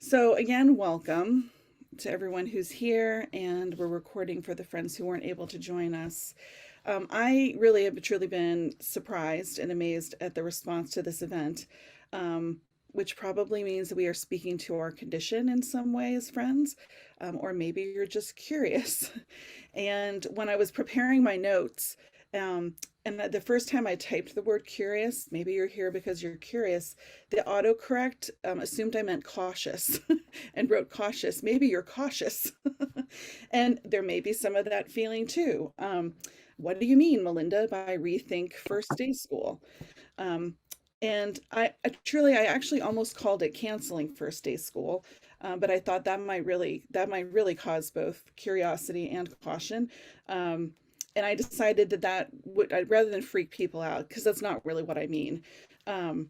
So again, welcome to everyone who's here, and we're recording for the friends who weren't able to join us. I really have truly been surprised and amazed at the response to this event, which probably means that we are speaking to our condition in some way as friends, or maybe you're just curious. And when I was preparing my notes, and the first time I typed the word curious, maybe you're here because you're curious, the autocorrect assumed I meant cautious and wrote cautious. Maybe you're cautious. And there may be some of that feeling too. What do you mean, Melinda, by rethink first day school? Um, and I actually almost called it canceling first day school, but I thought that might really cause both curiosity and caution. Um, and I decided that I'd rather than freak people out, because that's not really what I mean. Um,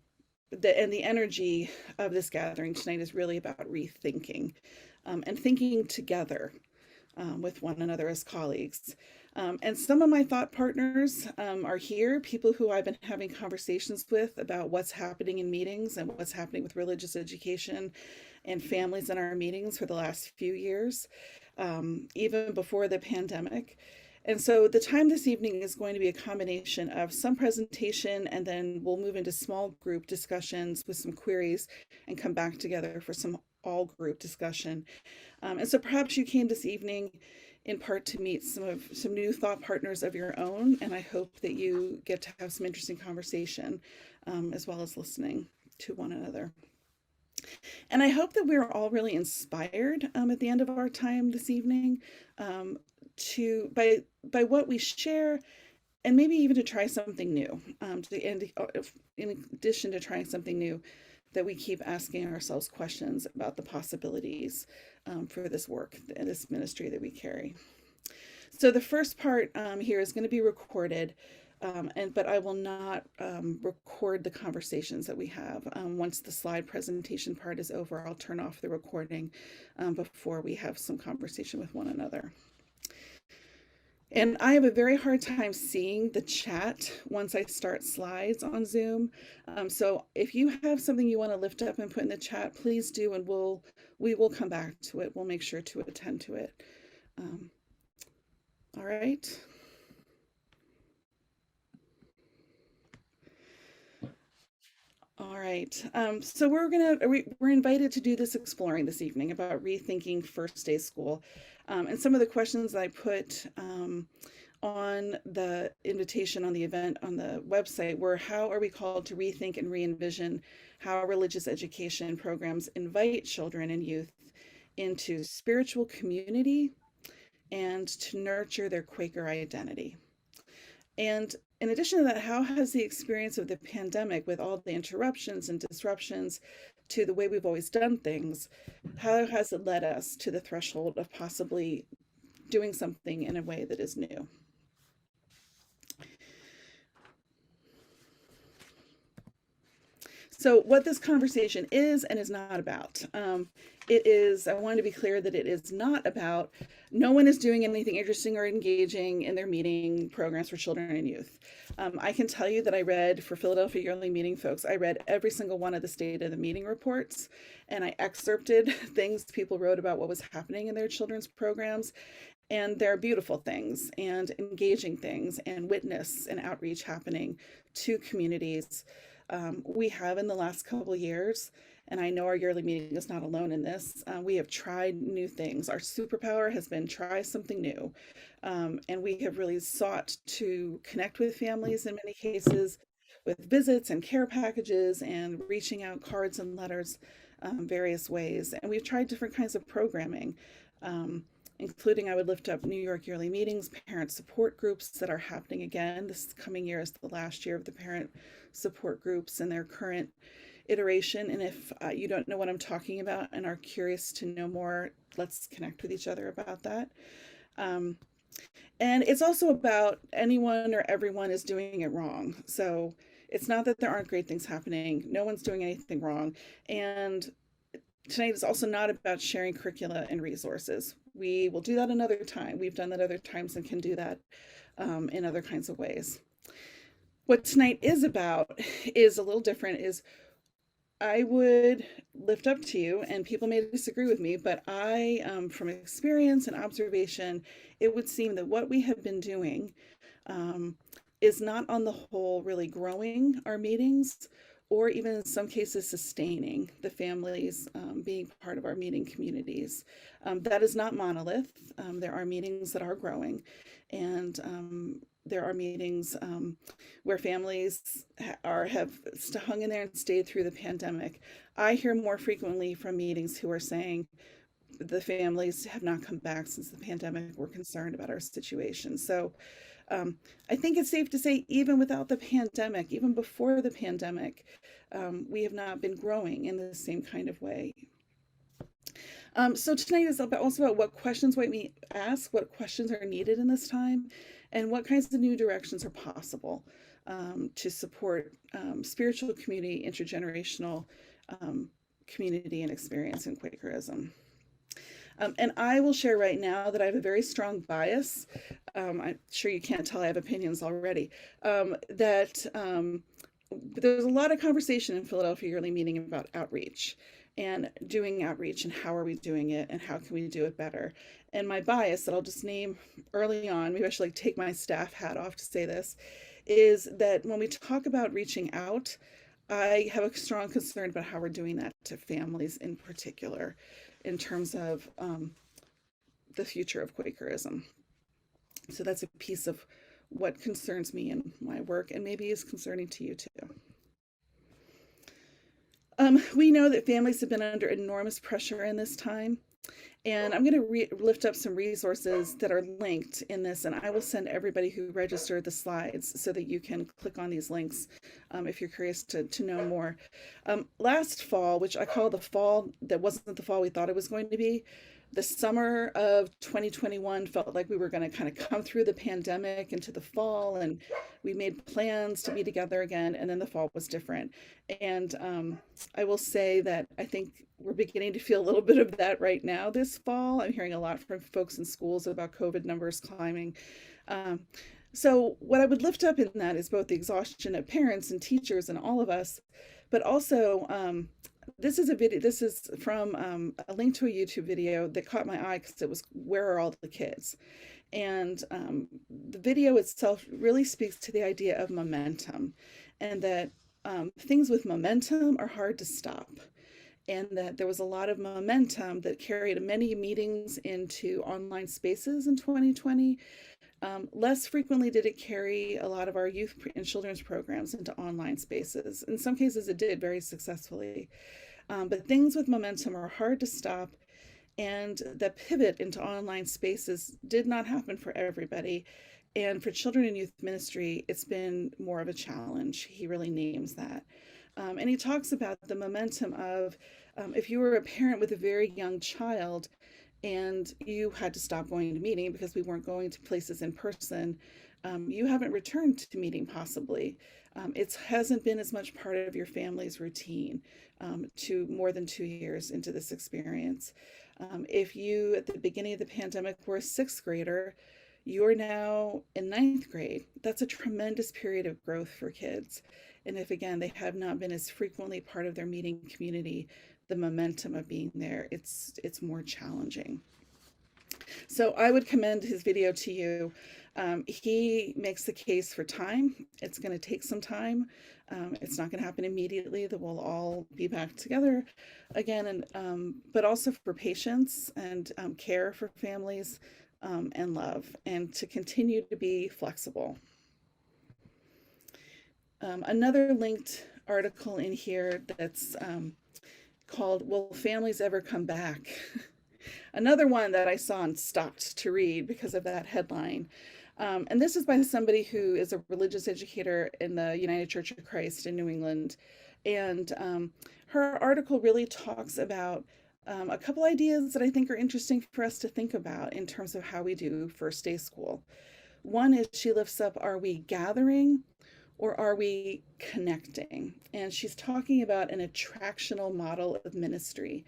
the energy of this gathering tonight is really about rethinking, and thinking together, with one another as colleagues. And some of my thought partners are here, people who I've been having conversations with about what's happening in meetings and what's happening with religious education and families in our meetings for the last few years, even before the pandemic. And so the time this evening is going to be a combination of some presentation, and then we'll move into small group discussions with some queries and come back together for some all group discussion. And so perhaps you came this evening in part to meet some new thought partners of your own, and I hope that you get to have some interesting conversation, as well as listening to one another. And I hope that we're all really inspired, at the end of our time this evening, to by what we share, and maybe even to try something new. In addition to trying something new, that we keep asking ourselves questions about the possibilities, for this work and this ministry that we carry. So the first part, here is going to be recorded, but I will not record the conversations that we have. Once the slide presentation part is over, I'll turn off the recording, before we have some conversation with one another. And I have a very hard time seeing the chat once I start slides on Zoom. So if you have something you want to lift up and put in the chat, please do, and we will come back to it. We'll make sure to attend to it. All right. All right. So we're invited to do this exploring this evening about rethinking first day school. And some of the questions I put, on the invitation on the event on the website were: how are we called to rethink and re-envision how religious education programs invite children and youth into spiritual community and to nurture their Quaker identity? And in addition to that, how has the experience of the pandemic, with all the interruptions and disruptions to the way we've always done things, how has it led us to the threshold of possibly doing something in a way that is new? So what this conversation is and is not about. I want to be clear that it is not about, no one is doing anything interesting or engaging in their meeting programs for children and youth. I can tell you that I read, for Philadelphia Yearly Meeting folks, I read every single one of the State of the Meeting reports, and I excerpted things people wrote about what was happening in their children's programs. And there are beautiful things and engaging things and witness and outreach happening to communities. We have in the last couple of years, and I know our yearly meeting is not alone in this, we have tried new things. Our superpower has been try something new. And we have really sought to connect with families in many cases with visits and care packages and reaching out cards and letters, various ways. And we've tried different kinds of programming, including, I would lift up New York Yearly Meetings, parent support groups that are happening again. This coming year is the last year of the parent support groups and their current iteration. And if you don't know what I'm talking about and are curious to know more, let's connect with each other about that. And it's also about anyone or everyone is doing it wrong. So it's not that there aren't great things happening. No one's doing anything wrong. And tonight is also not about sharing curricula and resources. We will do that another time. We've done that other times and can do that, in other kinds of ways. What tonight is about is a little different, is I would lift up to you, and people may disagree with me, but from experience and observation, it would seem that what we have been doing um, is not on the whole really growing our meetings, or even in some cases sustaining the families being part of our meeting communities. That is not monolith. There are meetings that are growing, and there are meetings where families have hung in there and stayed through the pandemic. I hear more frequently from meetings who are saying the families have not come back since the pandemic. We're concerned about our situation. So I think it's safe to say, even without the pandemic, even before the pandemic, we have not been growing in the same kind of way. So tonight is also about what questions we ask, what questions are needed in this time, and what kinds of new directions are possible to support spiritual community, intergenerational community and experience in Quakerism. And I will share right now that I have a very strong bias. I'm sure you can't tell I have opinions already. There's a lot of conversation in Philadelphia Yearly Meeting about outreach and doing outreach and how are we doing it and how can we do it better. And my bias that I'll just name early on, maybe I should like take my staff hat off to say this, is that when we talk about reaching out, I have a strong concern about how we're doing that to families in particular, in terms of the future of Quakerism. So that's a piece of what concerns me in my work, and maybe is concerning to you too. We know that families have been under enormous pressure in this time. And I'm going to lift up some resources that are linked in this, and I will send everybody who registered the slides so that you can click on these links if you're curious to know more. Last fall, which I call the fall that wasn't the fall we thought it was going to be, the summer of 2021 felt like we were going to kind of come through the pandemic into the fall, and we made plans to be together again, and then the fall was different. And I will say that I think we're beginning to feel a little bit of that right now this fall. I'm hearing a lot from folks in schools about COVID numbers climbing. So what I would lift up in that is both the exhaustion of parents and teachers and all of us, but also this is a video. This is from a link to a YouTube video that caught my eye because it was "Where Are All the Kids?" And the video itself really speaks to the idea of momentum, and that things with momentum are hard to stop, and that there was a lot of momentum that carried many meetings into online spaces in 2020. Less frequently did it carry a lot of our youth and children's programs into online spaces. In some cases, it did very successfully. But things with momentum are hard to stop, and the pivot into online spaces did not happen for everybody. And for children and youth ministry, it's been more of a challenge. He really names that. And he talks about the momentum of if you were a parent with a very young child and you had to stop going to meeting because we weren't going to places in person, you haven't returned to meeting possibly. It hasn't been as much part of your family's routine to more than 2 years into this experience. If you, at the beginning of the pandemic, were a sixth grader, you're now in ninth grade. That's a tremendous period of growth for kids. And if, again, they have not been as frequently part of their meeting community, the momentum of being there, it's more challenging. So I would commend his video to you. He makes the case for time. It's going to take some time. It's not going to happen immediately that we'll all be back together again, and but also for patience and care for families and love, and to continue to be flexible. Another linked article in here that's called "Will Families Ever Come Back?" Another one that I saw and stopped to read because of that headline. And this is by somebody who is a religious educator in the United Church of Christ in New England. And her article really talks about a couple ideas that I think are interesting for us to think about in terms of how we do first day school. One is she lifts up, are we gathering or are we connecting? And she's talking about an attractional model of ministry.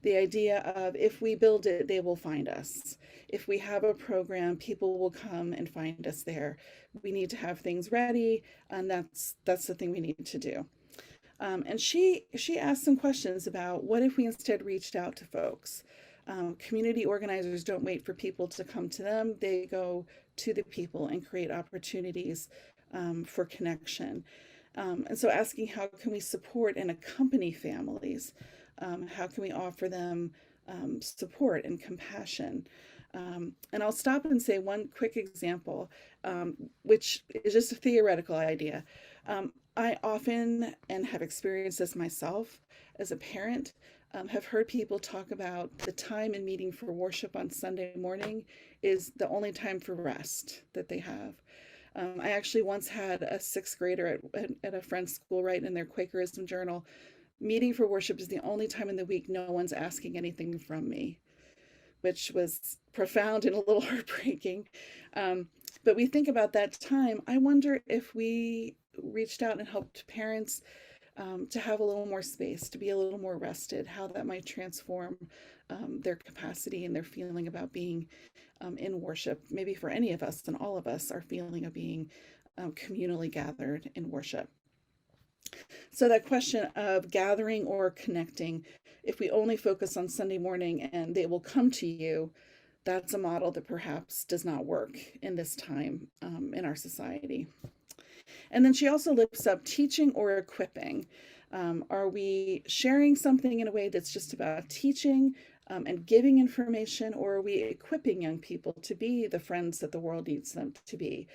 The idea of if we build it, they will find us. If we have a program, people will come and find us there. We need to have things ready, and that's the thing we need to do. And she asked some questions about what if we instead reached out to folks. Community organizers don't wait for people to come to them. They go to the people and create opportunities for connection. And so asking how can we support and accompany families? How can we offer them support and compassion? And I'll stop and say one quick example, which is just a theoretical idea. I often, and have experienced this myself as a parent, have heard people talk about the time in meeting for worship on Sunday morning is the only time for rest that they have. I actually once had a sixth grader at a friend's school write in their Quakerism journal, meeting for worship is the only time in the week no one's asking anything from me, which was profound and a little heartbreaking. But we think about that time. I wonder if we reached out and helped parents to have a little more space, to be a little more rested, how that might transform their capacity and their feeling about being in worship. Maybe for any of us and all of us, our feeling of being communally gathered in worship. So that question of gathering or connecting, if we only focus on Sunday morning and they will come to you, that's a model that perhaps does not work in this time in our society. And then she also lifts up teaching or equipping. Are we sharing something in a way that's just about teaching and giving information, or are we equipping young people to be the friends that the world needs them to be,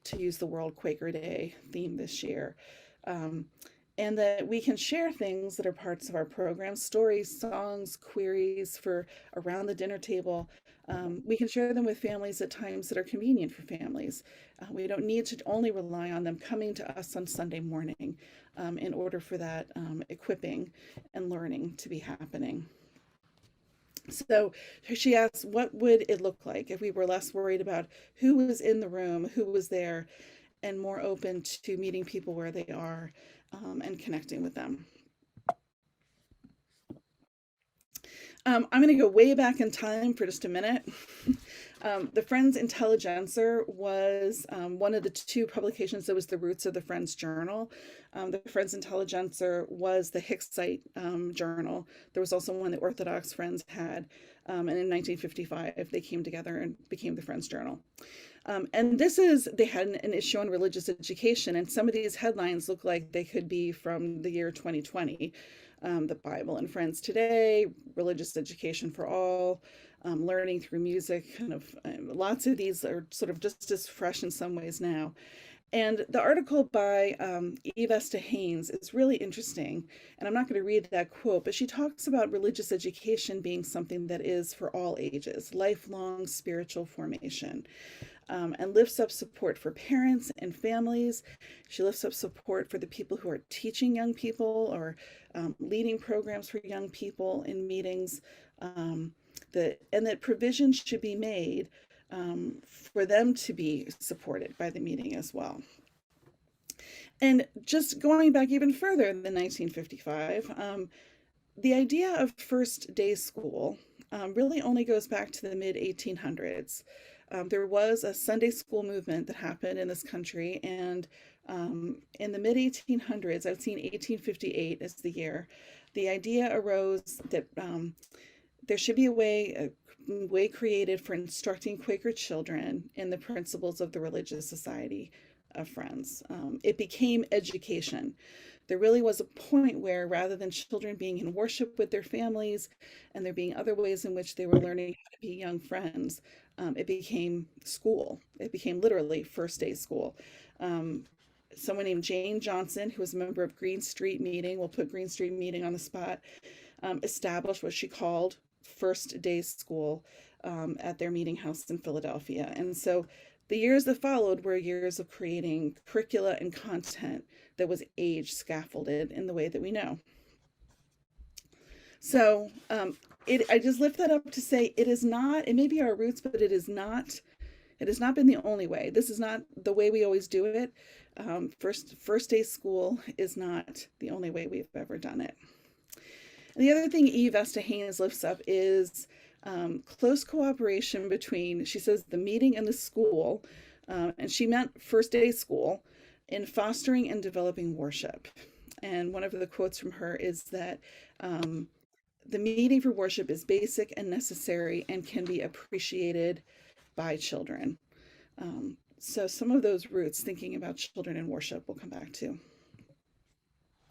to use the World Quaker Day theme this year? And that we can share things that are parts of our program, stories, songs, queries for around the dinner table. We can share them with families at times that are convenient for families. We don't need to only rely on them coming to us on Sunday morning in order for that equipping and learning to be happening. So she asks, what would it look like if we were less worried about who was in the room, who was there, and more open to meeting people where they are and connecting with them? I'm going to go way back in time for just a minute. The Friends Intelligencer was one of the two publications that was the roots of the Friends Journal. The Friends Intelligencer was the Hicksite journal. There was also one that Orthodox Friends had. And in 1955, they came together and became the Friends Journal. And they had an issue on religious education, and some of these headlines look like they could be from the year 2020. The Bible and Friends Today, religious education for all, learning through music, kind of lots of these are sort of just as fresh in some ways now. And the article by Eve Esta Haynes is really interesting, and I'm not going to read that quote, but she talks about religious education being something that is for all ages, lifelong spiritual formation, and lifts up support for parents and families. She lifts up support for the people who are teaching young people or leading programs for young people in meetings, and that provision should be made for them to be supported by the meeting as well. And just going back even further than 1955, the idea of first day school really only goes back to the mid 1800s. There was a Sunday school movement that happened in this country, and in the mid 1800s, I've seen 1858 as the year, the idea arose that there should be a way created for instructing Quaker children in the principles of the Religious Society of Friends. It became education. There really was a point where, rather than children being in worship with their families and there being other ways in which they were learning how to be young friends, it became school. It became literally first day school. Someone named Jane Johnson, who was a member of Green Street Meeting, we'll put Green Street Meeting on the spot, established what she called first day school at their meeting house in Philadelphia. And so the years that followed were years of creating curricula and content that was age scaffolded in the way that we know. So I just lift that up to say it may be our roots, but it has not been the only way. This is not the way we always do it. First day school is not the only way we've ever done it. And the other thing Eve Esta Haynes lifts up is close cooperation between, she says, the meeting and the school, and she meant first day school, in fostering and developing worship. And one of the quotes from her is that um, the meeting for worship is basic and necessary and can be appreciated by children. So some of those roots, thinking about children in worship, we'll come back to.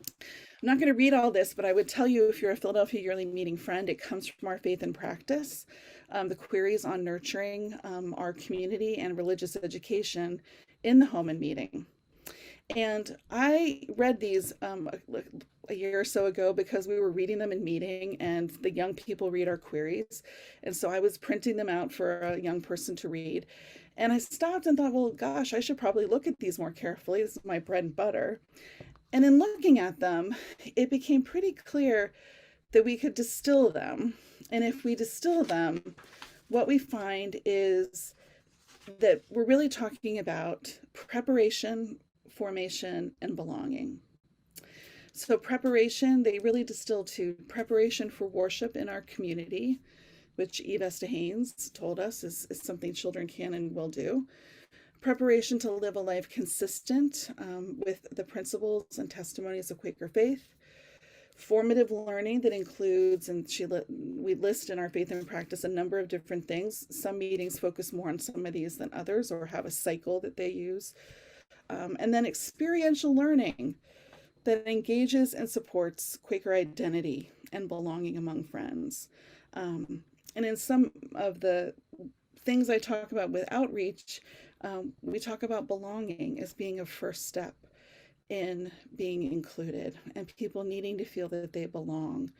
I'm not going to read all this, but I would tell you, if you're a Philadelphia Yearly Meeting friend, it comes from our Faith and Practice, the queries on nurturing our community and religious education in the home and meeting. And I read these a year or so ago because we were reading them in meeting, and the young people read our queries. And so I was printing them out for a young person to read. And I stopped and thought, well, gosh, I should probably look at these more carefully. This is my bread and butter. And in looking at them, it became pretty clear that we could distill them. And if we distill them, what we find is that we're really talking about preparation, formation, and belonging. So preparation, they really distill to preparation for worship in our community, which Eve Haynes told us is something children can and will do. Preparation to live a life consistent with the principles and testimonies of Quaker faith. Formative learning that includes, and we list in our Faith and Practice a number of different things. Some meetings focus more on some of these than others, or have a cycle that they use. And then experiential learning that engages and supports Quaker identity and belonging among friends. And in some of the things I talk about with outreach, we talk about belonging as being a first step in being included and people needing to feel that they belong.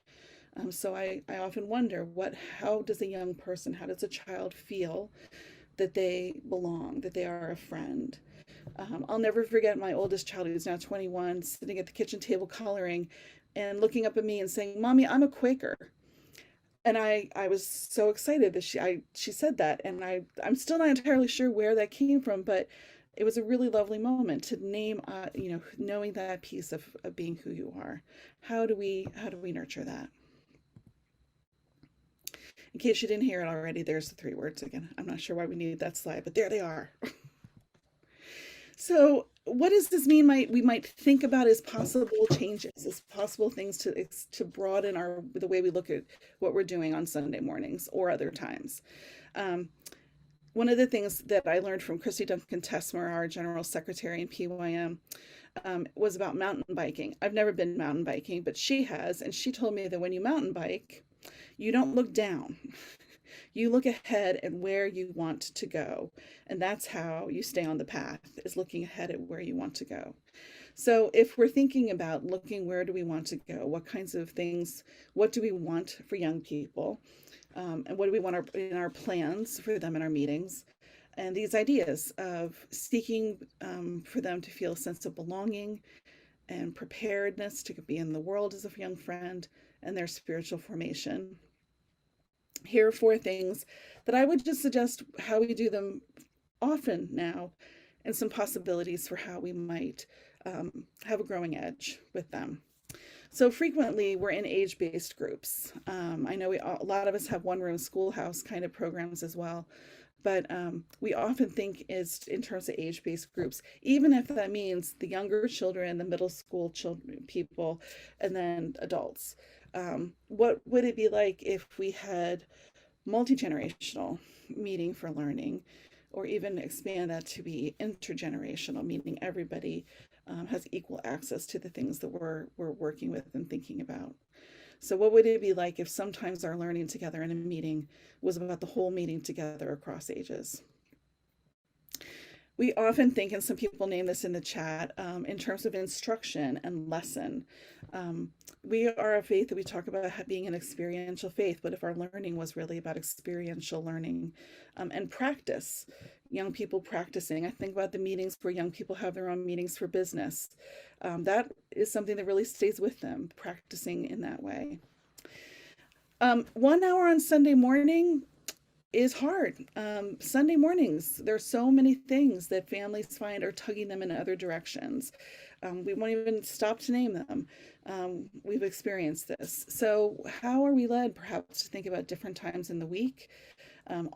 So I often wonder, how does a young person, how does a child feel that they belong, that they are a friend? I'll never forget my oldest child, who's now 21, sitting at the kitchen table coloring and looking up at me and saying, "Mommy, I'm a Quaker." And I was so excited that she said that, and I'm still not entirely sure where that came from, but it was a really lovely moment to name, knowing that piece of being who you are. How do we nurture that? In case you didn't hear it already, there's the 3 words again. I'm not sure why we needed that slide, but there they are. So what does this mean we might think about as possible changes, as possible things to broaden the way we look at what we're doing on Sunday mornings or other times? One of the things that I learned from Christy Duncan Tesmer, our General Secretary in PYM, was about mountain biking. I've never been mountain biking, but she has, and she told me that when you mountain bike, you don't look down. You look ahead at where you want to go. And that's how you stay on the path, is looking ahead at where you want to go. So if we're thinking about looking, where do we want to go? What kinds of things, what do we want for young people? And what do we want in our plans for them in our meetings? And these ideas of seeking for them to feel a sense of belonging and preparedness to be in the world as a young friend, and their spiritual formation. Here are 4 things that I would just suggest how we do them often now, and some possibilities for how we might have a growing edge with them. So frequently we're in age-based groups. I know a lot of us have one-room schoolhouse kind of programs as well, but we often think in terms of age-based groups, even if that means the younger children, the middle school people, and then adults. What would it be like if we had multi-generational meeting for learning, or even expand that to be intergenerational, meaning everybody has equal access to the things that we're working with and thinking about? So what would it be like if sometimes our learning together in a meeting was about the whole meeting together across ages? We often think, and some people name this in the chat, in terms of instruction and lesson. We are a faith that we talk about being an experiential faith, but if our learning was really about experiential learning and practice, young people practicing. I think about the meetings where young people have their own meetings for business. That is something that really stays with them, practicing in that way. 1 hour on Sunday morning is hard. Sunday mornings, there's so many things that families find are tugging them in other directions. We won't even stop to name them. We've experienced this. So how are we led perhaps to think about different times in the week?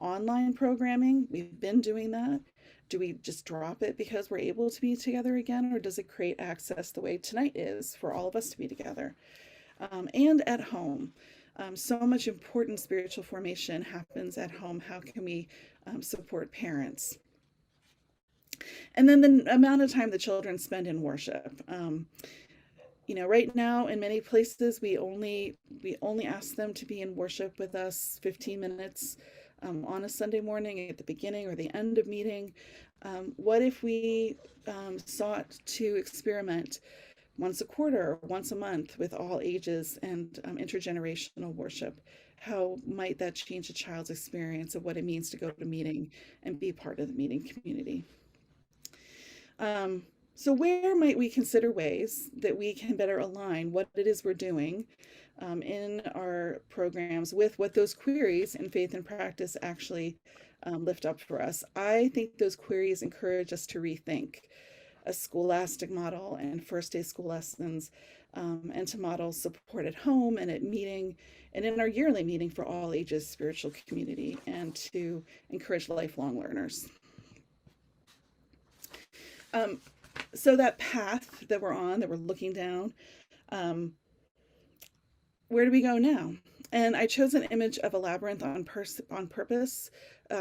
Online programming, we've been doing that. Do we just drop it because we're able to be together again, or does it create access the way tonight is for all of us to be together? And at home. So much important spiritual formation happens at home. How can we support parents? And then the amount of time the children spend in worship. Right now in many places we only ask them to be in worship with us 15 minutes on a Sunday morning at the beginning or the end of meeting. What if we sought to experiment once a quarter or once a month with all ages and intergenerational worship? How might that change a child's experience of what it means to go to meeting and be part of the meeting community? So where might we consider ways that we can better align what it is we're doing in our programs with what those queries in faith and practice actually lift up for us? I think those queries encourage us to rethink a scholastic model and first day school lessons, and to model support at home and at meeting and in our yearly meeting for all ages spiritual community, and to encourage lifelong learners. So that path that we're on, that we're looking down, where do we go now? And I chose an image of a labyrinth on purpose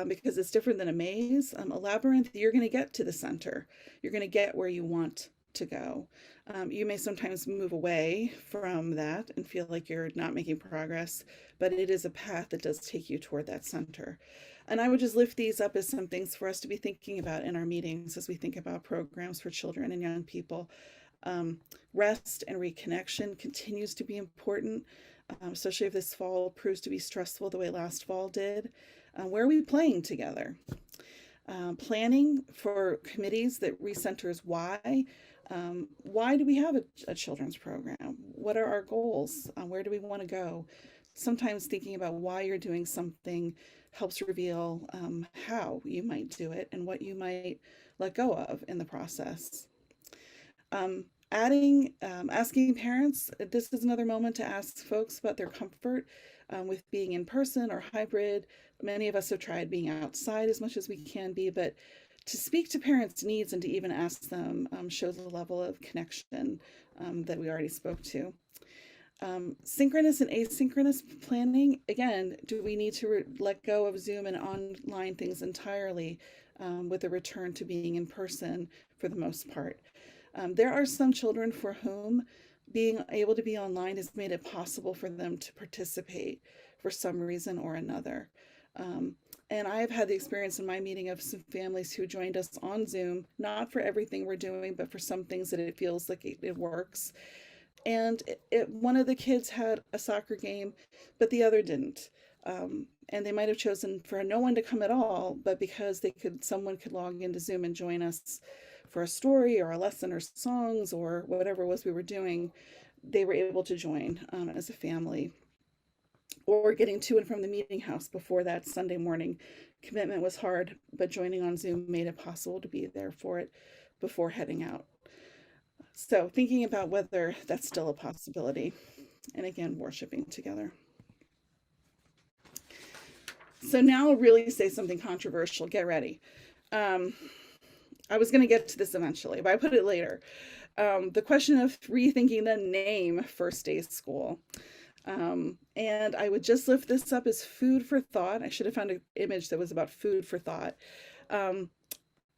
because it's different than a maze. A labyrinth, you're going to get to the center. You're going to get where you want to go. You may sometimes move away from that and feel like you're not making progress, but it is a path that does take you toward that center. And I would just lift these up as some things for us to be thinking about in our meetings as we think about programs for children and young people. Rest and reconnection continues to be important, especially if this fall proves to be stressful the way last fall did. Where are we playing together? Planning for committees that recenters why. Why do we have a children's program? What are our goals? Where do we want to go? Sometimes thinking about why you're doing something helps reveal how you might do it and what you might let go of in the process. Asking parents, this is another moment to ask folks about their comfort with being in person or hybrid. Many of us have tried being outside as much as we can be, but to speak to parents' needs and to even ask them shows a level of connection that we already spoke to. Synchronous and asynchronous planning, again, do we need to let go of Zoom and online things entirely with a return to being in person for the most part? There are some children for whom being able to be online has made it possible for them to participate for some reason or another. And I have had the experience in my meeting of some families who joined us on Zoom, not for everything we're doing, but for some things that it feels like it works. And one of the kids had a soccer game, but the other didn't. And they might have chosen for no one to come at all, but because someone could log into Zoom and join us for a story or a lesson or songs or whatever it was we were doing, they were able to join as a family. Or getting to and from the meeting house before that Sunday morning commitment was hard, but joining on Zoom made it possible to be there for it before heading out. So thinking about whether that's still a possibility, and again, worshiping together. So now I'll really say something controversial. Get ready. I was going to get to this eventually, but I put it later. The question of rethinking the name First Day School. And I would just lift this up as food for thought. I should have found an image that was about food for thought.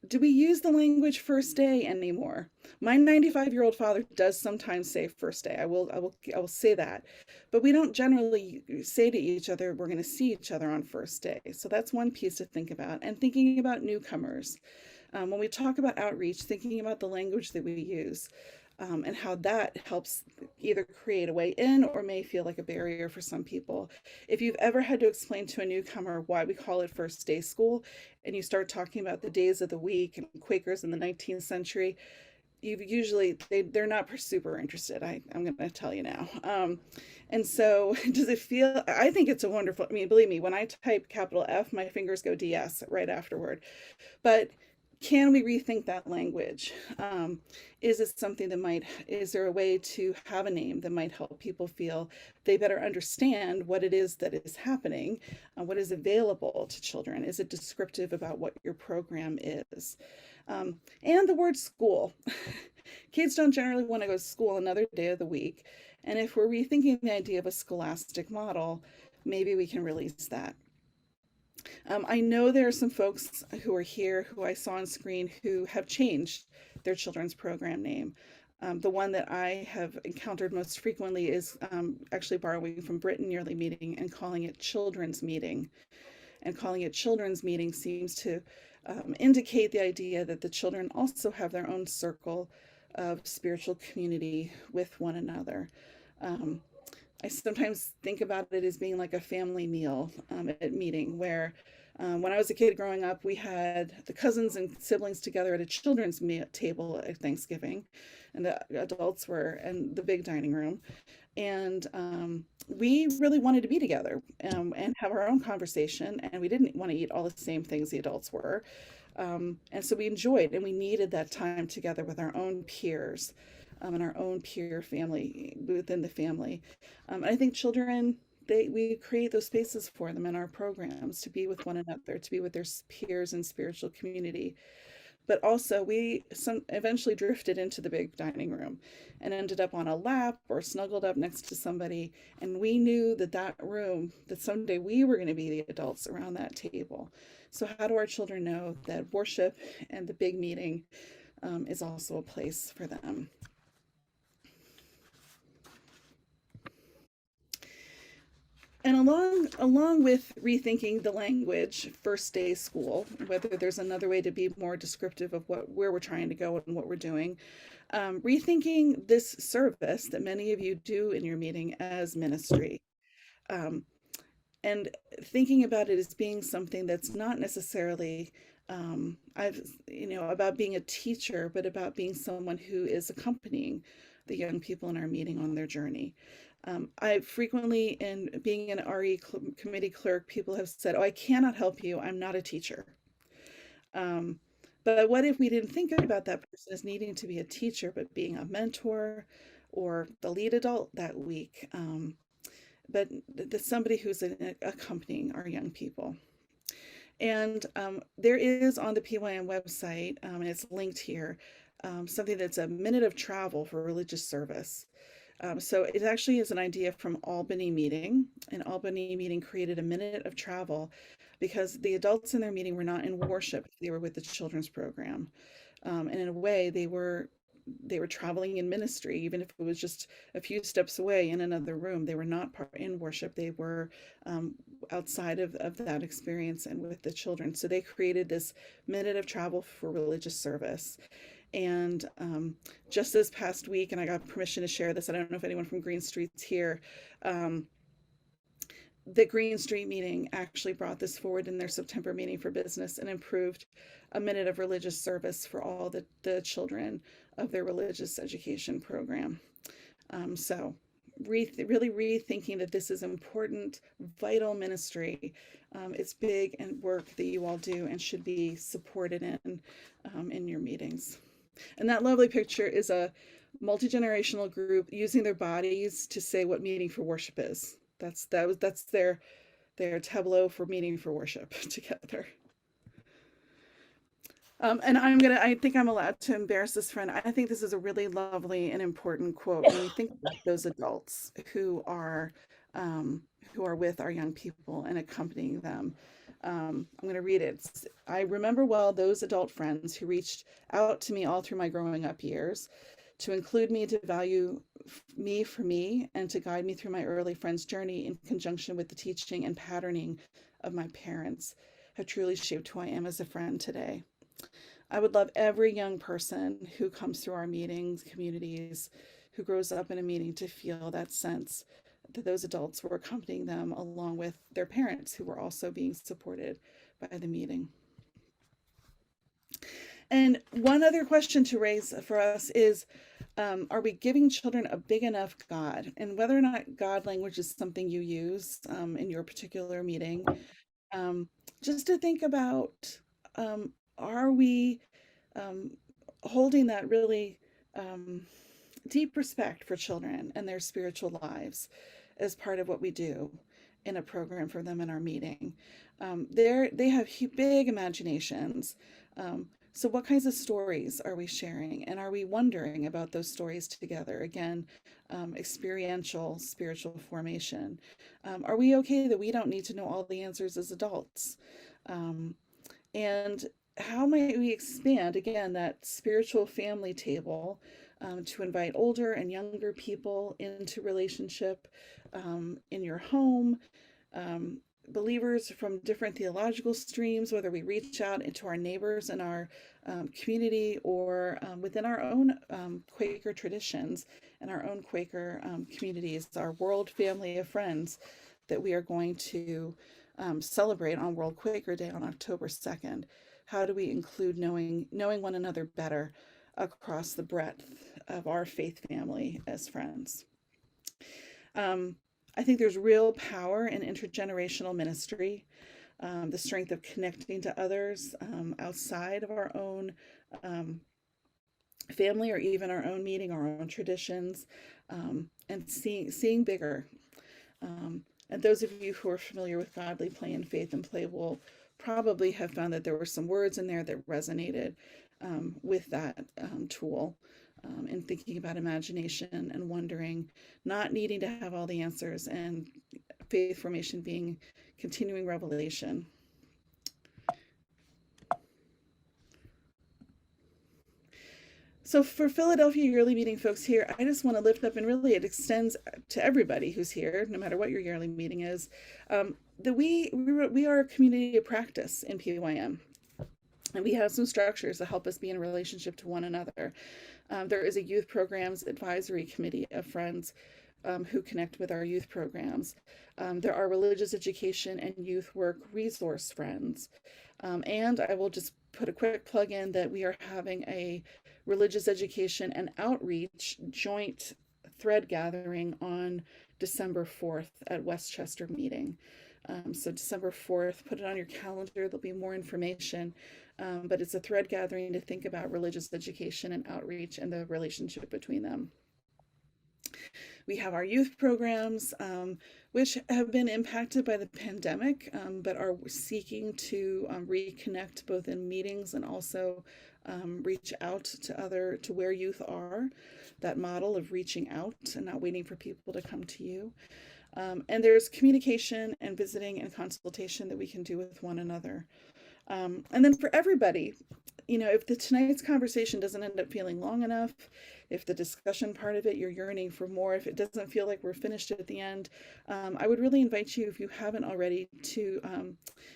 Do we use the language first day anymore? My 95-year-old father does sometimes say first day. I will say that, but we don't generally say to each other, we're going to see each other on first day. So that's one piece to think about. And thinking about newcomers. When we talk about outreach, thinking about the language that we use. And how that helps either create a way in or may feel like a barrier for some people. If you've ever had to explain to a newcomer why we call it First Day School, and you start talking about the days of the week and Quakers in the 19th century, they're not super interested. I'm going to tell you now. And so does it feel, I think it's a wonderful, believe me, when I type capital F, my fingers go DS right afterward. But can we rethink that language? Is it something that might, is there a way to have a name that might help people feel they better understand what it is that is happening, what is available to children? Is it descriptive about what your program is? And the word school. Kids don't generally want to go to school another day of the week. And if we're rethinking the idea of a scholastic model, maybe we can release that. I know there are some folks who are here who I saw on screen who have changed their children's program name. The one that I have encountered most frequently is actually borrowing from Britain Yearly Meeting and calling it Children's Meeting. And calling it Children's Meeting seems to indicate the idea that the children also have their own circle of spiritual community with one another. I sometimes think about it as being like a family meal at meeting where when I was a kid growing up, we had the cousins and siblings together at a children's table at Thanksgiving, and the adults were in the big dining room. And we really wanted to be together and have our own conversation, and we didn't want to eat all the same things the adults were. And so we enjoyed and we needed that time together with our own peers and our own peer family within the family. And I think children, we create those spaces for them in our programs to be with one another, to be with their peers and spiritual community. But also we eventually drifted into the big dining room and ended up on a lap or snuggled up next to somebody. And we knew that that room, that someday we were going to be the adults around that table. So how do our children know that worship and the big meeting is also a place for them? And along with rethinking the language, first day school, whether there's another way to be more descriptive of where we're trying to go and what we're doing, rethinking this service that many of you do in your meeting as ministry, um, and thinking about it as being something that's not necessarily I've about being a teacher, but about being someone who is accompanying the young people in our meeting on their journey. I frequently, in being an committee clerk, people have said, "Oh, I cannot help you. I'm not a teacher." Um, but what if we didn't think about that person as needing to be a teacher, but being a mentor or the lead adult that week? But somebody who's accompanying our young people. And there is on the PYM website, and it's linked here, something that's a minute of travel for religious service. So it actually is an idea from Albany Meeting. And Albany Meeting created a minute of travel because the adults in their meeting were not in worship, they were with the children's program. And in a way, they were traveling in ministry, even if it was just a few steps away in another room. They were not in worship. They were outside of that experience and with the children. So they created this minute of travel for religious service. And just this past week, and I got permission to share this, I don't know if anyone from Green Street's here, the Green Street meeting actually brought this forward in their September meeting for business and improved a minute of religious service for all the children of their religious education program. So really rethinking that this is important, vital ministry. It's big and work that you all do and should be supported in your meetings. And that lovely picture is a multi-generational group using their bodies to say what meeting for worship is. That's their tableau for meeting for worship together. And I think I'm allowed to embarrass this friend. I think this is a really lovely and important quote when we think about those adults who are with our young people and accompanying them. I'm going to read it. I remember well those adult friends who reached out to me all through my growing up years to include me, to value me for me, and to guide me through my early friends' journey in conjunction with the teaching and patterning of my parents have truly shaped who I am as a friend today. I would love every young person who comes through our meetings, communities, who grows up in a meeting to feel that sense that those adults were accompanying them along with their parents who were also being supported by the meeting. And one other question to raise for us is, are we giving children a big enough God? And whether or not God language is something you use in your particular meeting, just to think about are we um, holding that really deep respect for children and their spiritual lives as part of what we do in a program for them in our meeting? They have big imaginations. So, what kinds of stories are we sharing? And are we wondering about those stories together? Again, experiential spiritual formation. Are we okay that we don't need to know all the answers as adults? Um, and how might we expand, again, that spiritual family table to invite older and younger people into relationship in your home? Um, Believers from different theological streams, whether we reach out into our neighbors in our community or within our own Quaker traditions and our own Quaker communities, our world family of friends that we are going to celebrate on World Quaker Day on October 2nd. How do we include knowing one another better across the breadth of our faith family as friends? I think there's real power in intergenerational ministry, the strength of connecting to others outside of our own family or even our own meeting, our own traditions, and seeing bigger. And those of you who are familiar with Godly Play and Faith and Play will probably have found that there were some words in there that resonated with that tool in thinking about imagination and wondering, not needing to have all the answers, and faith formation being continuing revelation. So for Philadelphia yearly meeting folks here, I just want to lift up, and really it extends to everybody who's here, no matter what your yearly meeting is, that we are a community of practice in PYM. And we have some structures that help us be in relationship to one another. There is a youth programs advisory committee of friends who connect with our youth programs. There are religious education and youth work resource friends. And I will just put a quick plug in that we are having a religious education and outreach joint thread gathering on December 4th at Westchester meeting. So December 4th, put it on your calendar. There'll be more information. But it's a thread gathering to think about religious education and outreach and the relationship between them. We have our youth programs, which have been impacted by the pandemic, but are seeking to reconnect both in meetings and also reach out to where youth are. That model of reaching out and not waiting for people to come to you. And there's communication and visiting and consultation that we can do with one another. And then for everybody, if tonight's conversation doesn't end up feeling long enough, if the discussion part of it, you're yearning for more, if it doesn't feel like we're finished at the end, I would really invite you, if you haven't already, to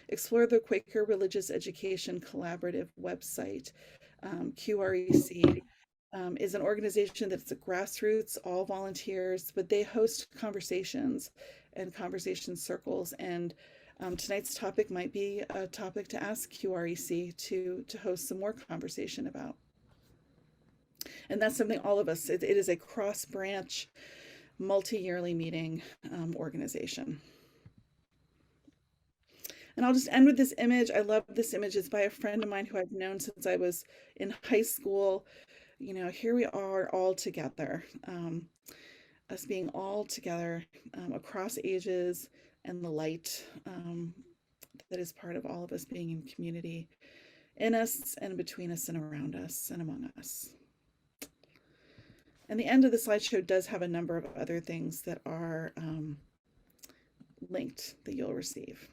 explore the Quaker Religious Education Collaborative website. QREC is an organization that's at grassroots, all volunteers, but they host conversations and conversation circles. And tonight's topic might be a topic to ask QREC to host some more conversation about. And that's something all of us, it is a cross-branch, multi-yearly meeting organization. And I'll just end with this image. I love this image. It's by a friend of mine who I've known since I was in high school. Here we are all together, us being all together across ages, and the light that is part of all of us being in community, in us and between us and around us and among us. And the end of the slideshow does have a number of other things that are linked that you'll receive.